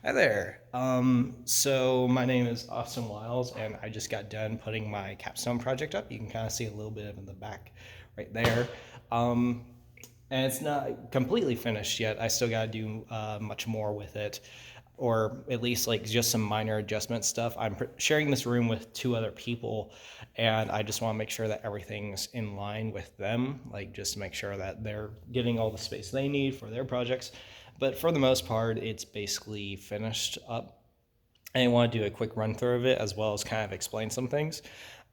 Hi there. So my name is Austyn Wiles, and I just got done putting my capstone project up. You can kind of see a little bit of in the back right there. Um, and it's not completely finished yet. I still got to do much more with it, or at least like just some minor adjustment stuff. I'm sharing this room with two other people, and I just want to make sure that everything's in line with them, like just to make sure that they're getting all the space they need for their projects. But for the most part, it's basically finished up. And I want to do a quick run through of it as well as kind of explain some things.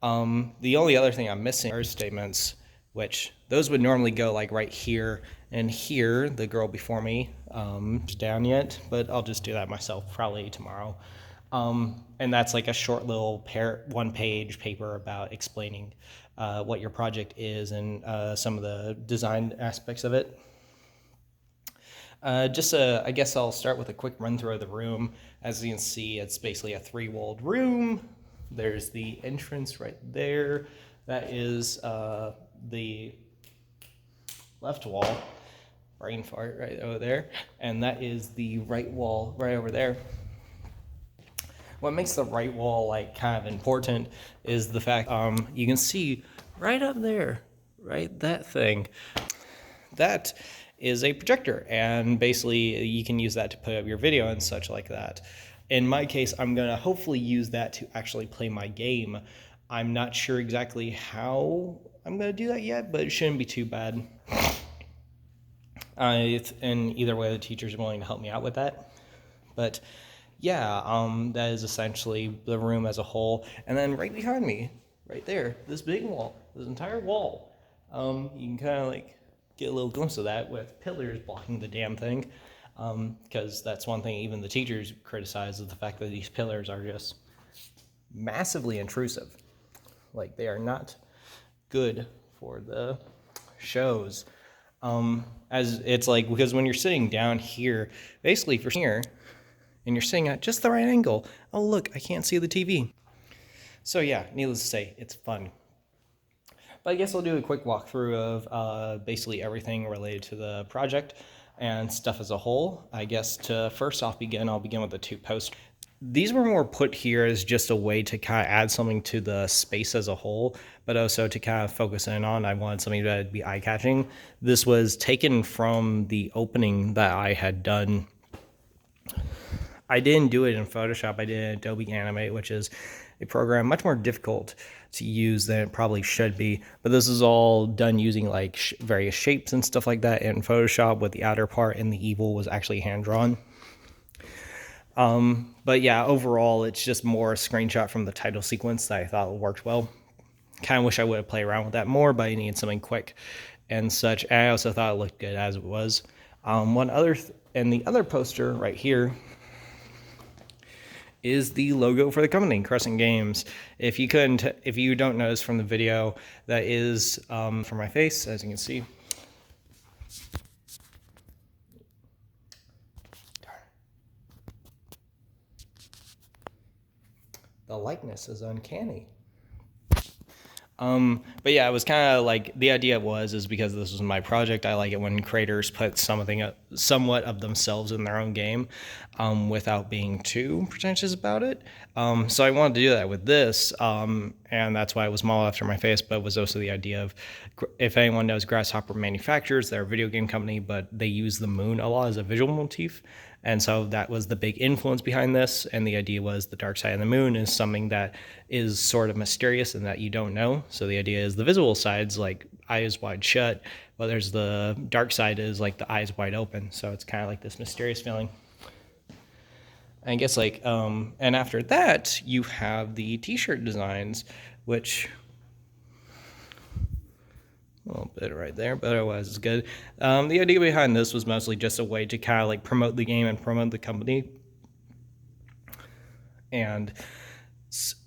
The only other thing I'm missing are statements, which those would normally go like right here and here. The girl before me is down yet, but I'll just do that myself probably tomorrow. And that's like a short little one-page paper about explaining what your project is and some of the design aspects of it. I guess I'll start with a quick run through of the room. As you can see, it's basically a three-walled room. There's the entrance right there. That is the left wall, brain fart right over there. And that is the right wall right over there. What makes the right wall like kind of important is the fact you can see right up there, right, that thing. That is a projector, and basically you can use that to put up your video and such like that. In my case, I'm going to hopefully use that to actually play my game. I'm not sure exactly how I'm going to do that yet, but it shouldn't be too bad. And either way, the teacher's willing to help me out with that. But yeah, that is essentially the room as a whole. And then right behind me, right there, this big wall, this entire wall, you can kind of like get a little glimpse of that with pillars blocking the damn thing, because that's one thing even the teachers criticize, is the fact that these pillars are just massively intrusive. Like, they are not good for the shows. As it's like, because when you're sitting down here, basically if you're here and you're sitting at just the right angle, oh look, I can't see the TV. So yeah, needless to say, it's fun. But I guess I'll do a quick walkthrough of basically everything related to the project and stuff as a whole. I guess to first off I'll begin with the two posters. These were more put here as just a way to kind of add something to the space as a whole, but also to kind of focus in on, I wanted something that would be eye-catching. This was taken from the opening that I had done. I didn't do it in Photoshop, I did it in Adobe Animate, which is a program much more difficult to use than it probably should be. But this is all done using like various shapes and stuff like that in Photoshop, with the outer part and the evil was actually hand-drawn. But yeah, overall, it's just more a screenshot from the title sequence that I thought worked well. Kind of wish I would have played around with that more, but I needed something quick and such. And I also thought it looked good as it was. And the other poster right here is the logo for the company, Crescent Games. If you don't notice from the video, that is for my face, as you can see. The likeness is uncanny. But yeah, it was kind of like, the idea is because this was my project, I like it when creators put somewhat of themselves in their own game, without being too pretentious about it. So I wanted to do that with this, and that's why it was modeled after my face, but it was also the idea of, if anyone knows Grasshopper Manufacturers, they're a video game company, but they use the moon a lot as a visual motif. And so that was the big influence behind this. And the idea was the dark side of the moon is something that is sort of mysterious and that you don't know. So the idea is the visual side's like eyes wide shut, but there's the dark side is like the eyes wide open. So it's kind of like this mysterious feeling. I guess and after that, you have the t-shirt designs, which, a little bit right there, but otherwise it's good. The idea behind this was mostly just a way to kind of like promote the game and promote the company. And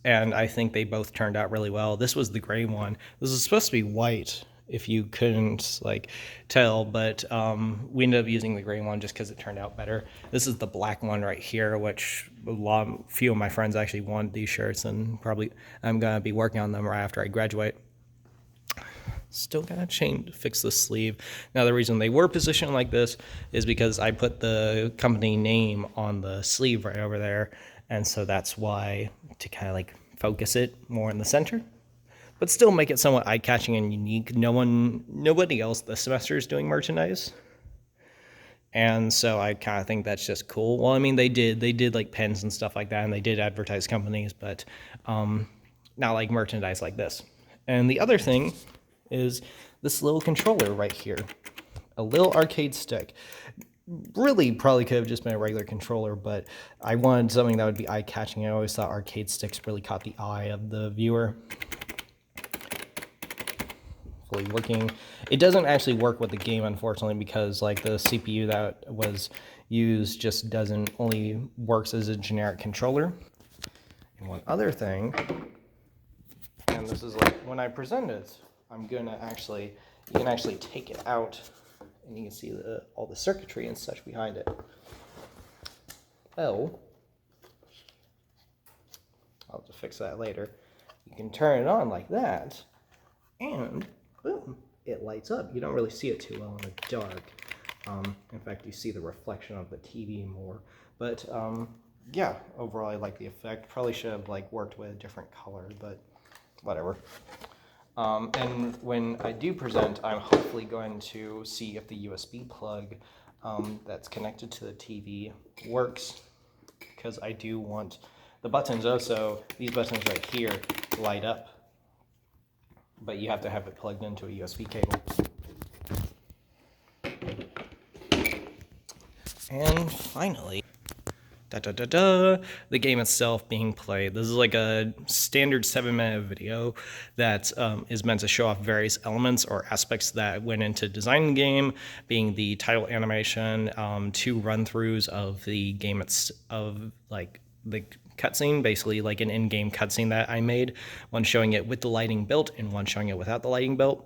I think they both turned out really well. This was the gray one. This is supposed to be white, if you couldn't like tell, but we ended up using the gray one just because it turned out better. This is the black one right here, which few of my friends actually want these shirts, and probably I'm gonna be working on them right after I graduate. Still gotta fix the sleeve. Now the reason they were positioned like this is because I put the company name on the sleeve right over there, and so that's why, to kind of like focus it more in the center, but still make it somewhat eye-catching and unique. Nobody else this semester is doing merchandise, and so I kind of think that's just cool. Well, I mean, they did like pens and stuff like that, and they did advertise companies, but not like merchandise like this. And the other thing is this little controller right here, a little arcade stick. Really probably could have just been a regular controller, but I wanted something that would be eye-catching. I always thought arcade sticks really caught the eye of the viewer. Fully working. It doesn't actually work with the game, unfortunately, because like the CPU that was used just only works as a generic controller. And one other thing, and this is like when I present it, you can actually take it out, and you can see all the circuitry and such behind it. Oh, I'll have to fix that later. You can turn it on like that, and boom, it lights up. You don't really see it too well in the dark. In fact, you see the reflection of the TV more. But yeah, overall, I like the effect. Probably should have like worked with a different color, but whatever. And when I do present, I'm hopefully going to see if the USB plug that's connected to the TV works, because I do want the buttons also, these buttons right here light up, but you have to have it plugged into a USB cable. And finally, the game itself being played. This is like a standard 7-minute video that is meant to show off various elements or aspects that went into designing the game, being the title animation, 2 run-throughs of the game, of like the cutscene, basically like an in-game cutscene that I made, one showing it with the lighting built and one showing it without the lighting built.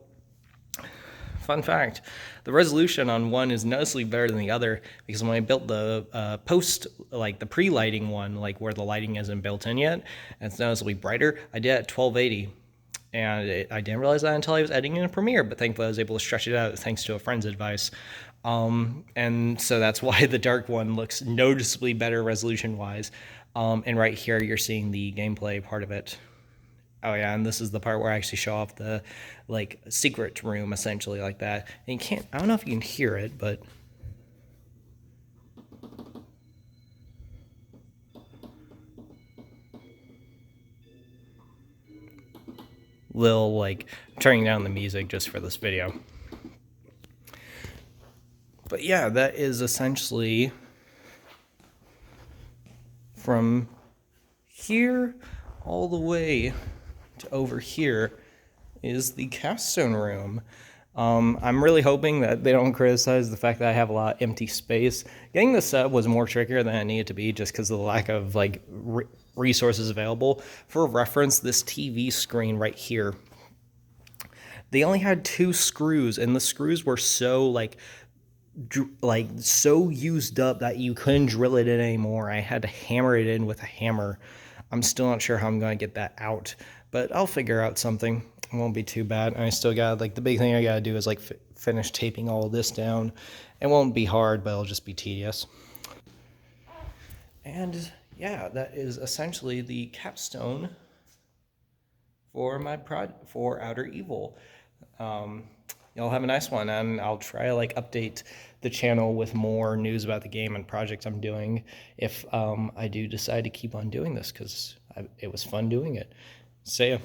Fun fact, the resolution on one is noticeably better than the other, because when I built the the pre-lighting one, like where the lighting isn't built in yet, and it's noticeably brighter, I did it at 1280. And I didn't realize that until I was editing in Premiere, but thankfully I was able to stretch it out thanks to a friend's advice. And so that's why the dark one looks noticeably better resolution-wise. And right here, you're seeing the gameplay part of it. Oh yeah, and this is the part where I actually show off the like secret room, essentially, like that. And you can't, I don't know if you can hear it, but like turning down the music just for this video. But yeah, that is essentially from here all the way to over here is the Capstone room. I'm really hoping that they don't criticize the fact that I have a lot of empty space. Getting this set was more trickier than it needed to be, just because of the lack of like resources available. For reference, this TV screen right here, they only had 2 screws, and the screws were so so used up that you couldn't drill it in anymore. I had to hammer it in with a hammer. I'm still not sure how I'm going to get that out, but I'll figure out something. It won't be too bad. And I still got, like, the big thing I got to do is, like, finish taping all of this down. It won't be hard, but it'll just be tedious. And, yeah, that is essentially the capstone for my for Outer Evil. Y'all have a nice one, and I'll try to like update the channel with more news about the game and projects I'm doing if I do decide to keep on doing this, because it was fun doing it. See ya.